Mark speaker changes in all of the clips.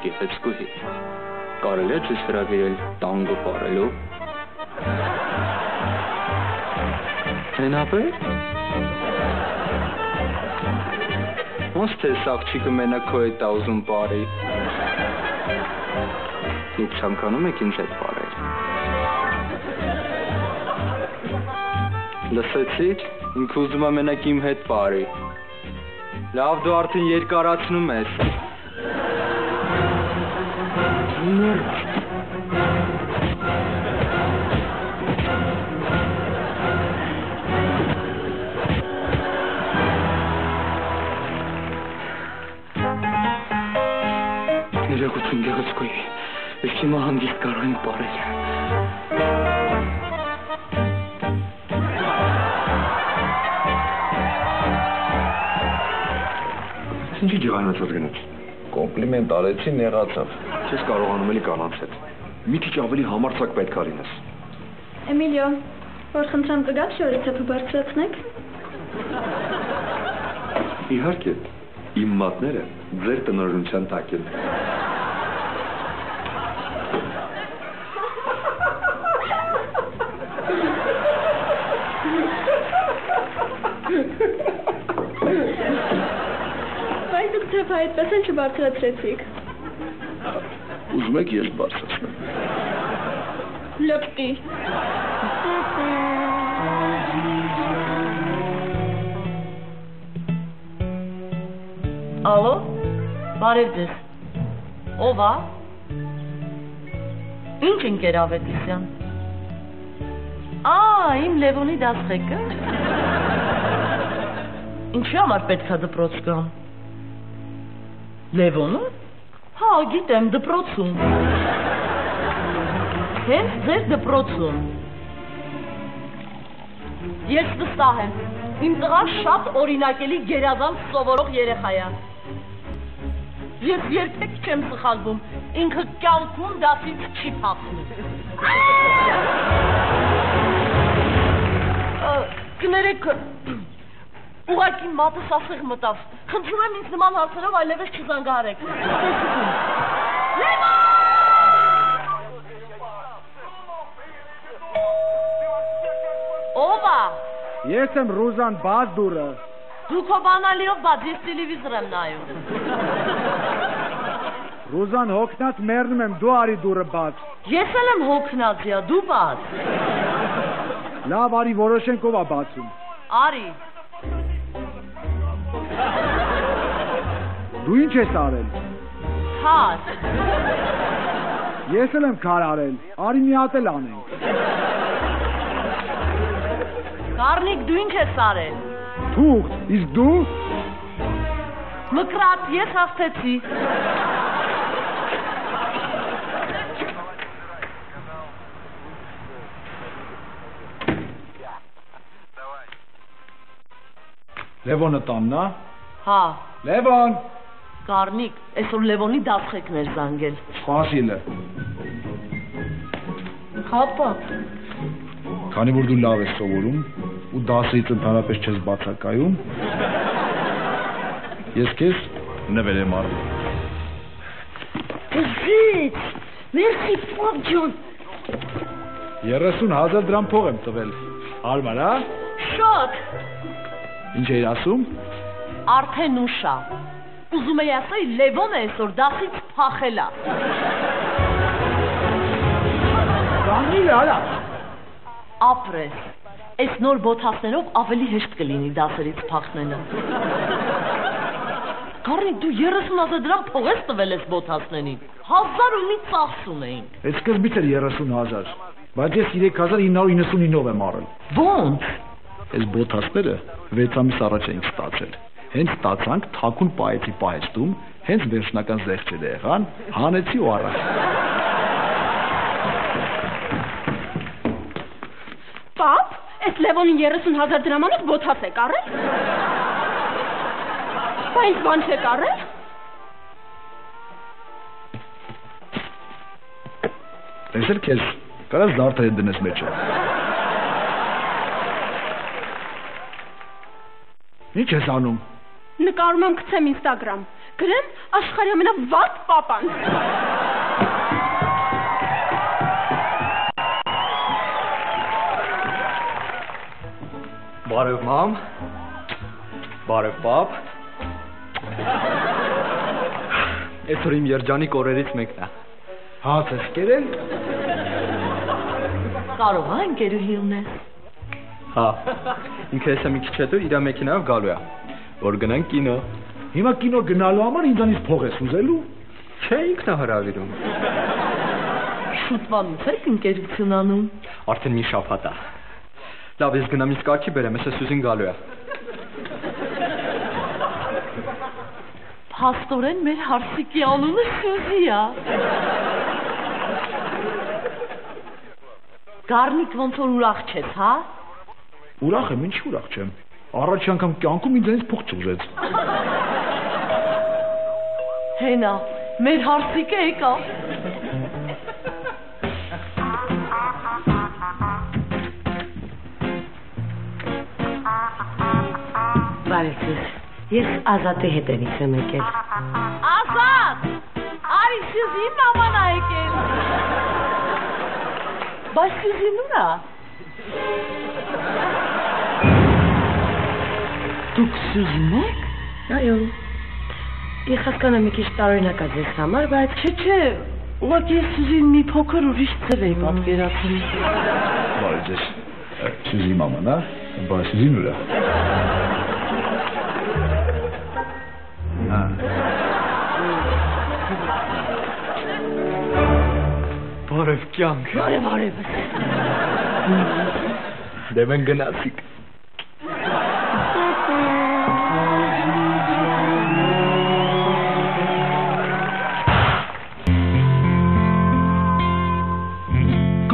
Speaker 1: գեղեցկուհի։ Կարելի է ցույց հրավիրել տանգո պարելու։ Հենապետ։ Ոնց թե աղջիկը մենակ քո հետ ուզում բարի։ Դուք ցանկանում եք ինձ հետ բարել։ Լսեցի՞ք, ինքը ուզում է մենակ իմ հետ բարի։ Լավ, դու արդեն երկարացնում ես։ Ներողություն գեղեցկուհի, ես հիմա հանգիստ կարող ենք բարել։
Speaker 2: Ինչի ջղայնացած գնաց։
Speaker 3: Կոմպլիմենտ արեցի, նեղացավ։
Speaker 2: Չես կարողանում էլի կանանց հետ։ Մի քիչ ավելի համարձակ պետք է լինես։
Speaker 4: Էմիլիո, որ խնդրեմ կգաք շորիցեփը բարձրացնեք։
Speaker 2: Իհարկե, իմ մատները ձեր տնօրինության տակ են։
Speaker 4: Բայց դուք թեփը այդպես էլ չբարձրացրեցիք։
Speaker 3: Ուզում եք ես բարձրացնեմ։
Speaker 4: Լպտի։
Speaker 5: Ալո, բարև ձեզ։ Ով է։ Ինչ ընկեր Ավետիսյան։ Իմ Լևոնի դասղեկը։ Ինչի համար պետք է դպրոց գամ։ Լևոնը։ Հա, գիտեմ, դպրոցում։ Հենց ձեր դպրոցում։ Ես վստահ եմ, իմ տղան շատ օրինակելի գերազանց սովորող երեխա է։ Ես երբեք չեմ սխալվում, ինքը կյանքում դասից չի փախնում։ Կներեք, ուղղակի մատս ասեղ մտավ, խնդրում եմ ինձ նման հարցերով այլևս չզանգահարեք։ Ով է։
Speaker 6: Ես եմ Ռուզան, բաց դուրը։
Speaker 5: Դու քո բանալիով բաց, ես տելևիզոր եմ նայում։
Speaker 6: Ռուզան, հոգնած մեռնում եմ, դու արի դուրը բաց։
Speaker 5: Ես էլ եմ հոգնած, դու բաց։
Speaker 6: Լավ, արի, որոշենք ով է բացում։
Speaker 5: Արի։
Speaker 6: Դու ինչ ես արել։
Speaker 5: Քար։
Speaker 6: Ես էլ եմ քար արել, արի մի հատ էլ անենք։
Speaker 5: Կարնիկ, դու ինչ ես արել։
Speaker 6: Թուղթ, իսկ դու։
Speaker 5: Մկրատ, ես հաղթեցի։
Speaker 6: Լևոնը տաննա։
Speaker 5: Հա։
Speaker 6: Լևոն։
Speaker 5: Կարնիկ, այսօր Լևոնի դասղեկն էր զանգել։
Speaker 6: Սպասիլը։
Speaker 5: Հապա։
Speaker 6: Քանի որ դու լավ ես սովորում ու դասից ընդհանրապես չես բացակայում, ես քեզ նվեր եմ արել։
Speaker 4: Զիծ, մերսի պապ ջան։
Speaker 6: 30,000 դրամ փող եմ տվել։ Հարմար, հա։
Speaker 4: Շատ։
Speaker 6: Ինչ էիր ասում։
Speaker 5: Արդեն ուշ է։ Ուզում էի ասել Լևոնը այսօր դասից փախել է։
Speaker 6: Կանգնի արա։
Speaker 5: Ապրես։ Այս նոր բոթասներով ավելի հեշտ կլինի դասերից փախնելը։ Կարնիկ, դու 30,000 դրամ փող ես տվել ես բոթասներին։ 1000 ու մի ծախս ունեինք։
Speaker 6: Այդ սկզբից էր 30,000, բայց ես 3,999 եմ առել։
Speaker 5: Ո՞նց։
Speaker 6: Այս բոթասները 6 ամիս առաջ էինք ստացել։ Հենց ստացանք, թաքուն պահեցի պահեստում, հենց վերջնական զեղչերը եղան, հանեցի ու առա։
Speaker 4: Պապ, այս Լևոնին 30,000 դրամանով բոթաս եք առել։ Բայց բան չեք առել։
Speaker 6: Տեսել քեզ, կարաս դարդը հետ դնես մեջը։ Ինչ ես անում։
Speaker 4: Նկարում եմ գցեմ Instagram։ Գրեմ աշխարհի ամենավատ պապան։
Speaker 1: Բարև մամ։ Բարև պապ։ Այսօր իմ երջանիկ օրերից մեկն է։
Speaker 6: Հաց ես կերել։
Speaker 5: Կարող է ընկերուհի ունես։
Speaker 1: Հա։ Ինքը հեսա մի քիչ հետո իր մեքենայով գալու է։ Որ գնանք կինո։
Speaker 6: Հիմա կինո գնալու համար ինձանից փող ես ուզելու։
Speaker 1: Չէ, ինքն է հրավիրում։
Speaker 5: Շուտվանից եք ընկերություն անում։
Speaker 1: Արդեն մի շաբաթ է։ Լավ, ես գնամ ինձ կարգի բերեմ, հեսա Սյուզին գալու է։
Speaker 5: Փաստորեն մեր հարսիկի անունը Սյուզի է։ Գառնիկ ոնց որ ուրախ չես, հա։
Speaker 6: Ուրախ եմ, ինչ ուրախ չեմ։ Առաջի անգամ կյանքում ինձանից փող չուզեց։
Speaker 5: Հենա, մեր հարսիկը եկա։
Speaker 7: Բարեցես, ես Ազատի հետևից եմ եկել։
Speaker 5: Ազատ, արի Սյուզին մաման ա եկել։ Բայց Սյուզին ուր ա։ Դուք Սյուզին եք։
Speaker 7: Այո։ Ես հասկանում մի քիչ տարօրինակ է ձեզ համար, բայց
Speaker 5: Չէ, ուղղակի ես Սյուզին մի փոքր ուրիշ ձև էի պատկերացնում։
Speaker 6: Բարեցես, Սյուզի մաման, հա, բայց Սյուզին ուր է։
Speaker 1: Բարև կյանք։
Speaker 5: Բարև։
Speaker 1: Դե մենք գնացիք։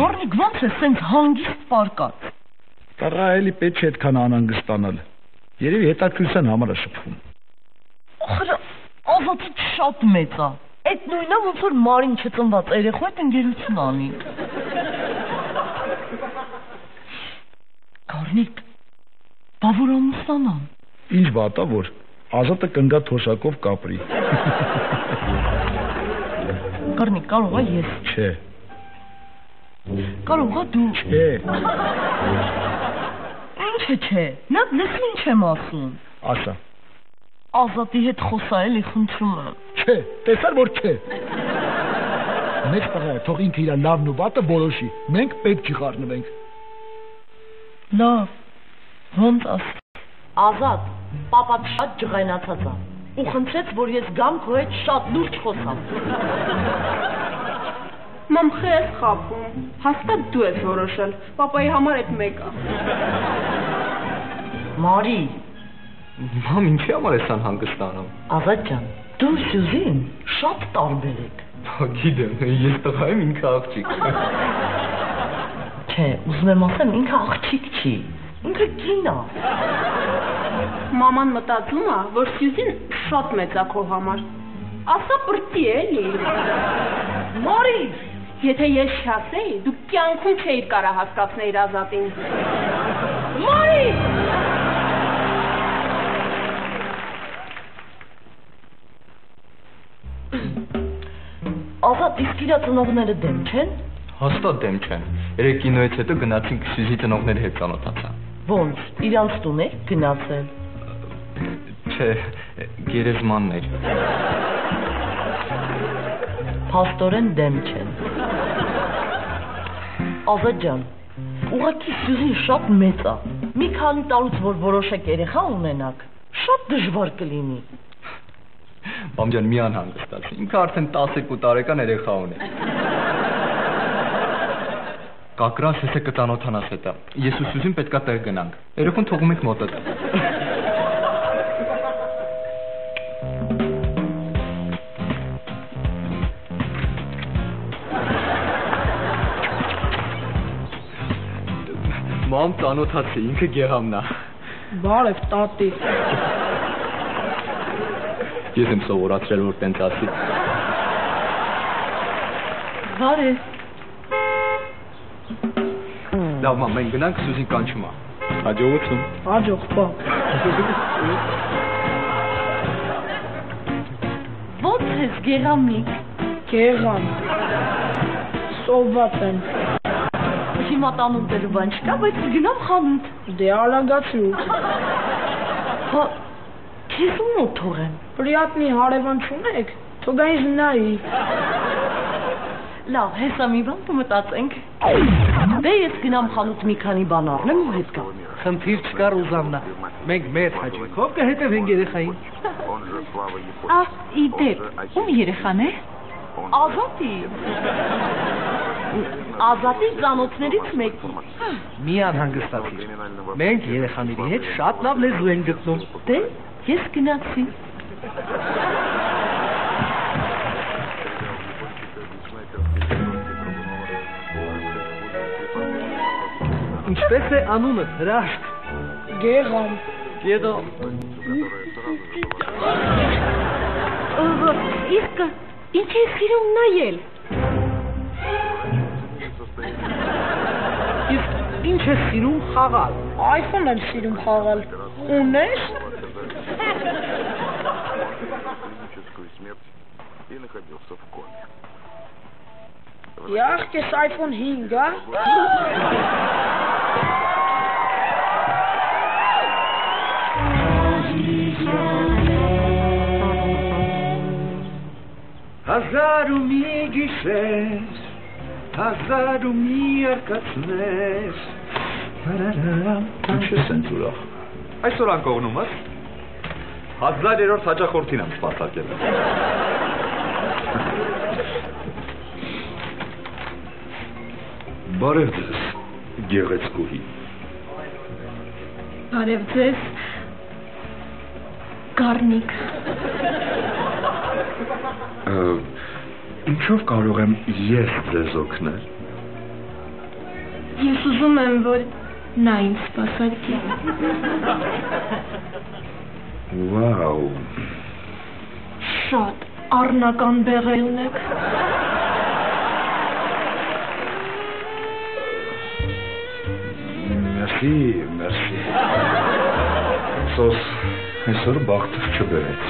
Speaker 5: Գառնիկ ոնց է սենց հանգիստ պարկած։
Speaker 6: Տղա էլի պետք չէ այդքան անհանգստանալ։ Երևի հետաքրքրության համար է շփվում։
Speaker 5: Ախր Ազատը շատ մեծ է։ Այդ նույնը ոնց որ մարին չծնված երեխու հետ ընկերություն անի։ Գառնիկ, բա որ ամուսնանան։
Speaker 6: Ինչ վատա որ Ազատը կնգա թոշակով կապրի։
Speaker 5: Գառնիկ, կարող է ես։
Speaker 6: Չէ,
Speaker 5: Կարող է դու։
Speaker 6: չէ,
Speaker 5: Ինչ չէ։ Նա լսի ինչ եմ ասում։
Speaker 6: ասա։
Speaker 5: Ազատի հետ խոսա էլի խնդրում եմ։
Speaker 6: Չէ, տեսար որ չէ։ Մեծ տղա է, թող ինքը իր լավն ու վատը որոշի։ Մենք պետք չի խառնվենք։
Speaker 5: Լավ, ոնց աս։ Ազատ, պապատ շատ ջղայնացած է ու խնդրեց, որ ես գամ քո հետ շատ լուրջ խոսամ։
Speaker 4: Մամ խես խափում։ Հաստատ դու ես որոշել։ Պապայի համար այդ մեկը։
Speaker 5: Մարի,
Speaker 1: Մամ, ինչի համար ես անհանգստանում։
Speaker 5: Ազատ ջան, դու Սյուզին շատ տարբեր եք։
Speaker 1: Գիտեմ, ես տղա եմ, ինքը աղջիկ։
Speaker 5: Չէ, ուզում եմ ասեմ, ինքը աղջիկ չի, ինքը կին է։
Speaker 4: Մաման մտածում է, որ Սյուզին շատ մեծ է քո համար։ Ասա պրտի էլի։
Speaker 5: Մարի,
Speaker 4: Եթե ես չասեի, դու կյանքում չէիր կարա հասկացնեիր Ազատին։
Speaker 5: Մարի։ Ազատ, իսկ իրա ծնողները դեմ չեն։
Speaker 1: Հաստատ դեմ չեն։ Երեք կինոյից հետո գնացինք Սյուզի ծնողների հետ ծանոթացա։
Speaker 5: Ոնց, իրանց տուն եք գնացել։
Speaker 1: Չէ, գերեզմանն էր։
Speaker 5: Փաստորեն դեմ չեն։ Ազատ ջան, ուղղակի Սյուզին շատ մեծ է։ Մի քանի տարուց որ որոշեք երեխա ունենաք, շատ դժվար կլինի։
Speaker 1: Բամ ջան, մի անհանգստացի։ Ինքը արդեն 12 տարեկան երեխա ունի։ Կակրաս հեսե կծանոթանաս հետը։ Ես ու Սյուզին պետքա տեղ գնանք։ Երեխուն թողում եք մոտդ։ Մամ ծանոթացի, ինքը գեղամն է։
Speaker 4: Բարև տատի։
Speaker 1: Ես եմ սովորացրել, որ տենց ասի։
Speaker 5: Բարև։
Speaker 1: Լավ, մամ, մենք գնանք Սյուզին կանչում է։ Հաջողություն։
Speaker 4: Հաջող, պա։
Speaker 5: ես գեղամնիկ։
Speaker 4: Գեղամ։ Սովված եմ։
Speaker 5: Հիմա տանում տելու բան չկա, բայց գնամ խանութ։
Speaker 4: Դե արագացրու։
Speaker 5: Հա, քեզ ում մոտ թողեմ։
Speaker 4: Պրիատնի հարևան չունեք, թող ինձ նայի։
Speaker 5: Լավ, հեսա մի բան կմտածենք։ Դե ես գնամ խանութ մի քանի բան առնեմ ու հետ գամ։
Speaker 8: Խնդիր չկա Ռուզաննա, մենք մեր հաճույքով կհետևենք երեխային։
Speaker 5: Իդեպ, ում երեխան է։ Ազատի։ Ազատի ծանոթներից մեկի։
Speaker 8: Մի անհանգստացիր։ Մենք երեխաների հետ շատ լավ լեզու ենք գտնում։
Speaker 5: Դե, ես գնացի։
Speaker 8: Ինչպես է անունը, հրաշք։
Speaker 4: Գեղամ։
Speaker 8: Գեղամ։
Speaker 5: Իսկ ինչ է սիրում նայել։
Speaker 8: Իսկ ինչ է սիրում խաղալ։
Speaker 4: iPhone եմ սիրում խաղալ։ Ունես։ Իհարկե iPhone 5, հա։
Speaker 6: Հազար ու մի գիշեր, հազար ու մի արկածներ։ Ինչ ես են ուրախ։
Speaker 2: Այսօր անկողնում ես։ 1000-րդ հաճախորդին եմ սպասարկել։ Բարև ձեզ, գեղեցկուհի։
Speaker 5: Բարև ձեզ, Գառնիկ։
Speaker 2: Ինչով կարող եմ ես ձեզ օգնել։
Speaker 5: Ես ուզում եմ, որ նա ինձ սպասարկի։
Speaker 2: Վաու։
Speaker 5: Շատ առնական բեղեր ունեք։
Speaker 2: Մերսի, մերսի։ Սոս այսօր բախտս չբերեց։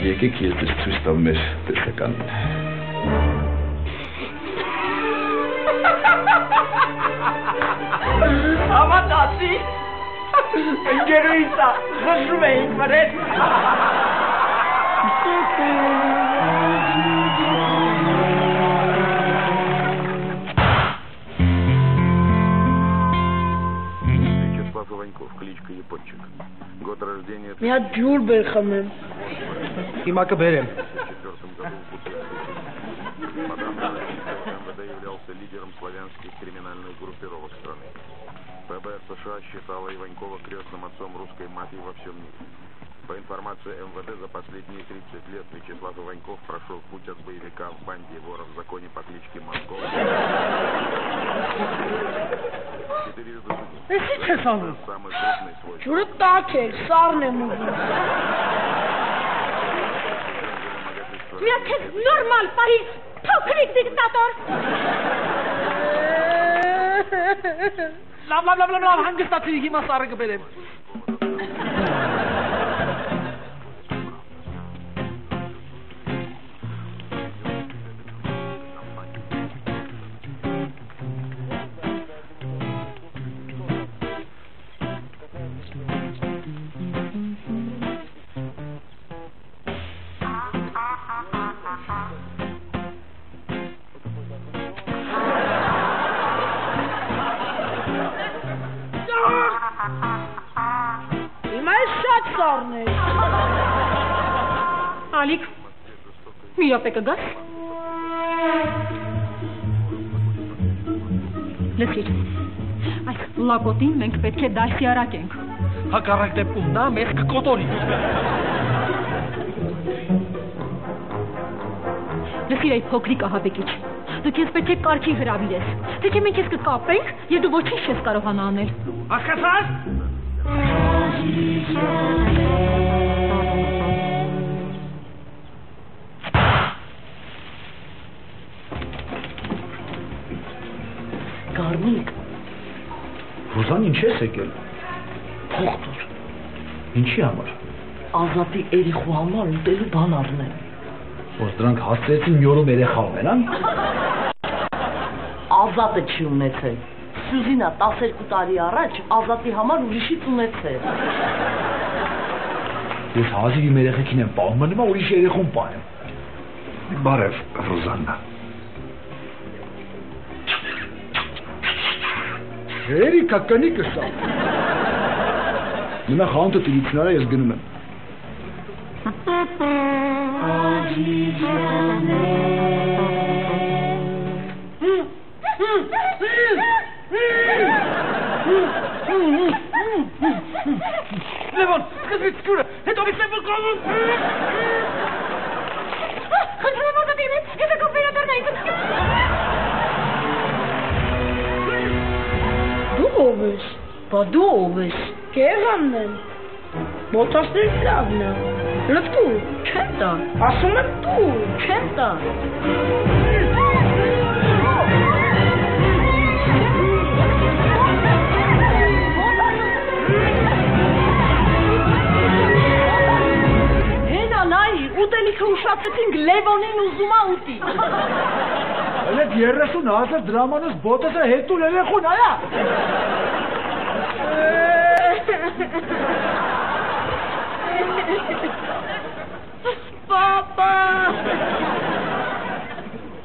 Speaker 2: Եկեք ես ձեզ ցույց տամ մեր տեսականին։
Speaker 8: Հավատացի։ Ընկերուհիցա, խշում էինք վրետ։
Speaker 4: Մի հատ ջուր բեր խմեմ։
Speaker 8: Հիմա կբերեմ։
Speaker 9: МВД являлся лидером славянских криминальных группировок страны. ФБР США считала Иванькова крестным отцом русской мафии во всем мире. По информации МВД, за последние 30 лет Вячеслав Иваньков прошел путь от боевика в банде и вора в законе по кличке Монгол. Самый крупный свой.
Speaker 4: Ջուրը տաք է, սառն եմ ուզում։
Speaker 5: Մի քեզ նորմալ պահի, փոքրիկ դիկտատոր։
Speaker 8: Լավ, հանգստացի, հիմա սառը կբերեմ։
Speaker 4: Հիմա ես շատ սառն ես։
Speaker 5: Ալիկ, մի րոպե կգաս։ Լսիր, այս լակոտին մենք պետք է դասյարակենք։
Speaker 8: Հակառակ դեպքում նա մեզ կկոտորի։
Speaker 5: Լսիր այդ փոքրիկ ահաբեկիչ, դու քեզ պետք է կարգի հրավիրես, թե չէ մենք քեզ կկապենք և դու ոչինչ չես կարողանա անել։
Speaker 8: Հասկացա՞ս։
Speaker 6: Գառնիկ։ Ռուզան ինչ ես եկել։ Փող տուր։ Ինչի համար։
Speaker 5: Ազատի երեխու համար ուտելու բան առնեմ։
Speaker 6: Որ դրանք հասցրեցին մի օրում երեխա ունենան։
Speaker 5: Ազատը չի ունեցել։ Սյուզինա 12 տարի առաջ Ազատի համար ուրիշից ունեցել։
Speaker 6: Ես հազիվ իմ երեխեքին եմ պահում, մնում ուրիշ երեխուն պահեմ։
Speaker 3: Բարև, Ռոզաննա։
Speaker 6: Երիկա կնիկը սա։ Մնա խանութը տիրիցնարա ես գնում եմ։
Speaker 8: Լևոն, սկզբից ջուրը, հետո վիսեմ վկրովում։
Speaker 4: Խնդրում եմ Ազատի, ես եկով վերադառնայի։
Speaker 7: Դու ով ես։ Բա դու ով ես։ Կեղանն եմ։ Ոտասներ լավն է։ Լտու, չեմ տա։ Ասում եմ դու, չեմ տա։
Speaker 5: Ուտելիքը ուշացեցինք Լևոնին ուզում ա ուտի։
Speaker 6: Այդ 30,000 դրամանոց բոտեսը հետո երեխուն այա։
Speaker 4: Պապա։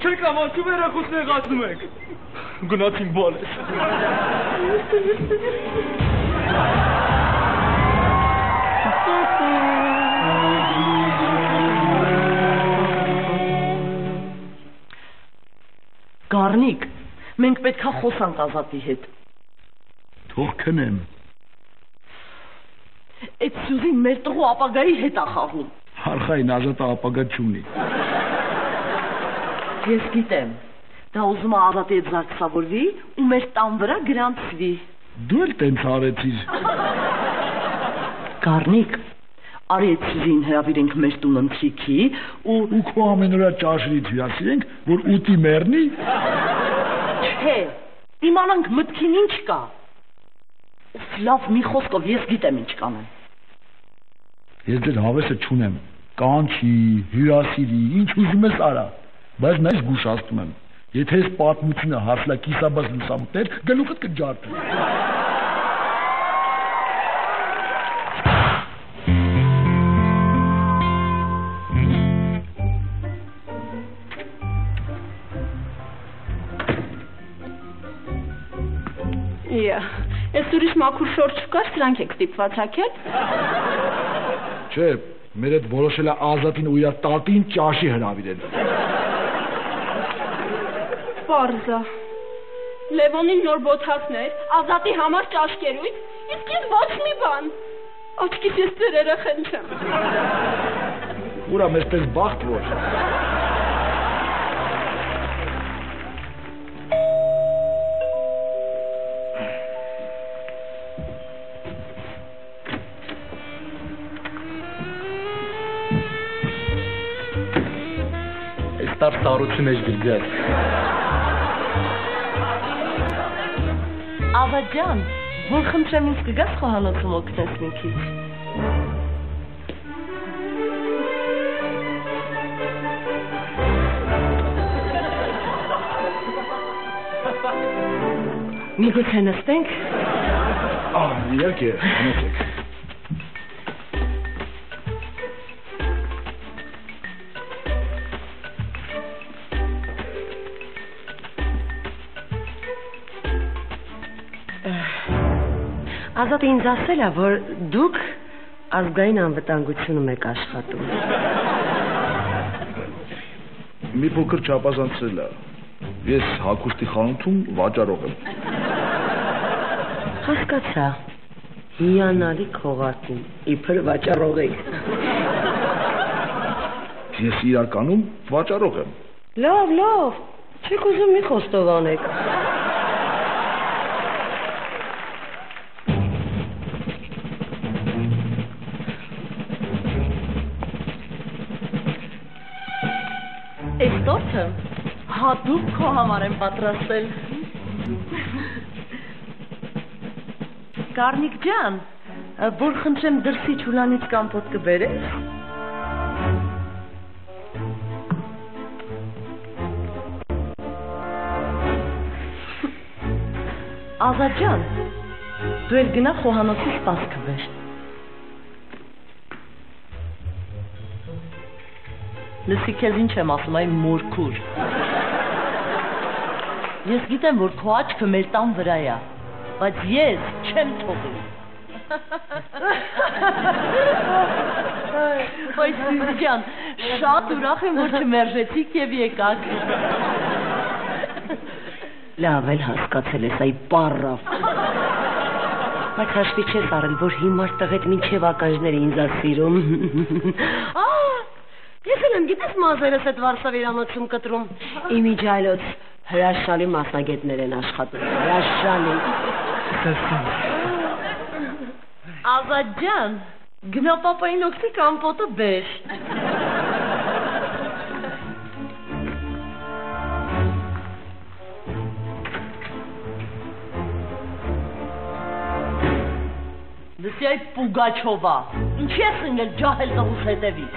Speaker 8: Չեք ամաչում երեխուս նեղացնում եք։ Գնացին բոլես։
Speaker 5: Գառնիկ, մենք պետքա խոսանք Ազատի հետ։
Speaker 6: Թող քնեմ։
Speaker 5: Այդ Սյուզին մեր տղու ապագայի հետ ա խաղում։
Speaker 6: Արխային Ազատը ապագա չունի։
Speaker 5: Ես գիտեմ, դա ուզում ա Ազատի հետ զարկսավորվի ու մեր տան վրա գրանցվի։
Speaker 6: Դու էլ տենց արեցիր։
Speaker 5: Գառնիկ, արի այդ Սյուզին հրավիրենք մեր տուն ընթրիքի
Speaker 6: ու քո ամենօրյա ճաշերից հյուրասիրենք, որ ուտի մեռնի։
Speaker 5: Չէ, իմանանք մտքին ինչ կա։ Լավ, մի խոսքով ես գիտեմ ինչ կանեմ։
Speaker 6: Ես դեր հավեսը չունեմ, կանչի, հյուրասիրի, ինչ ուզում ես արա, բայց նա ես գուշացնում եմ, եթե ես պատմությունը հասլա կիսաբաց լուսամուտներ, գլուխդ կջարդի։
Speaker 4: Ես ուրիշ մաքուր շորջ չկար, սրանք եք ստիպված հագել։
Speaker 6: Չէ, մեր հետ որոշել է Ազատին ու իր տատին ճաշի հրավիրել։
Speaker 4: Պարզա։ Լևոնին նոր բոթասներ, Ազատի համար ճաշկերույթ, իսկ ես ոչ մի բան։ Աչքից ես ձեր երեխեն չեմ։
Speaker 6: Ուրա մեզ պես բախտ որ։ Ստար ստարություն էջ գրգած։
Speaker 5: Ավաջան, որ խնդրեմ ինձ կգաս խոհանոցում օգնես մի քիչ։
Speaker 7: Միգուցե նստենք։
Speaker 6: Իհարկե, անեցեք։
Speaker 7: Ազատը ինձ ասել է, որ դուք ազգային անվտանգությունում եք աշխատում։
Speaker 6: Մի փոքր չափազանցրել է։ Ես հագուստի խանութում վաճառող եմ։
Speaker 7: Հասկացա։ Հիանալի քողարկում, իբր վաճառող եք։
Speaker 6: Ես իրականում վաճառող եմ։
Speaker 7: Լավ, չեք ուզում մի խոստովանեք։
Speaker 5: Այս տորթը հատուկ քո համար եմ պատրաստել։ Գառնիկ ջան, Որ խնդրեմ դրսի ճուլանից կամպոտ կբերես։ Ազատ ջան, դու էլ գնա խոհանոցի սպասքը բեր։ Լսի քեզ ինչ եմ ասում, այն մորքուր։ Ես գիտեմ, որ քո աչքը մեր տան վրա է, բայց ես չեմ թողի։ Բայց Սյուզի ջան, շատ ուրախ եմ, որ չմերժեցիք և եկաք։
Speaker 10: Լավ էլ հասկացել ես, այ պառավ։ Բայց հաշվի չես առել, որ հիմար տղետ մինչև ականջները ինձ ա սիրում։ Ես էլ եմ գիտես մազերս այդ Վարշավերանոցում կտրում։ Իմիջայլոց հրաշալի մասնագետներ են աշխատում, հրաշալի։
Speaker 5: Ազատ ջան, գնա պապային օգնի կամպոտը բեր։ Լսի այդ Պուգաչովա, ինչ ես ընգել ջահել տղուս հետևից։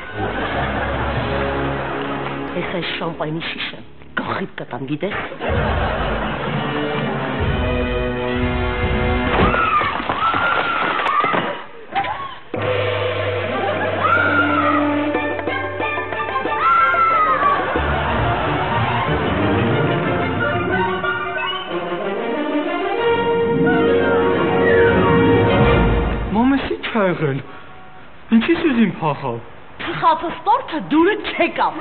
Speaker 10: Ես այս շամպայնի շիշը գախիտ կտամ, գիտես։
Speaker 1: Եղել, ինչի Սյուզին փախավ։
Speaker 5: Թխածս տորթը դուրը չեկավ։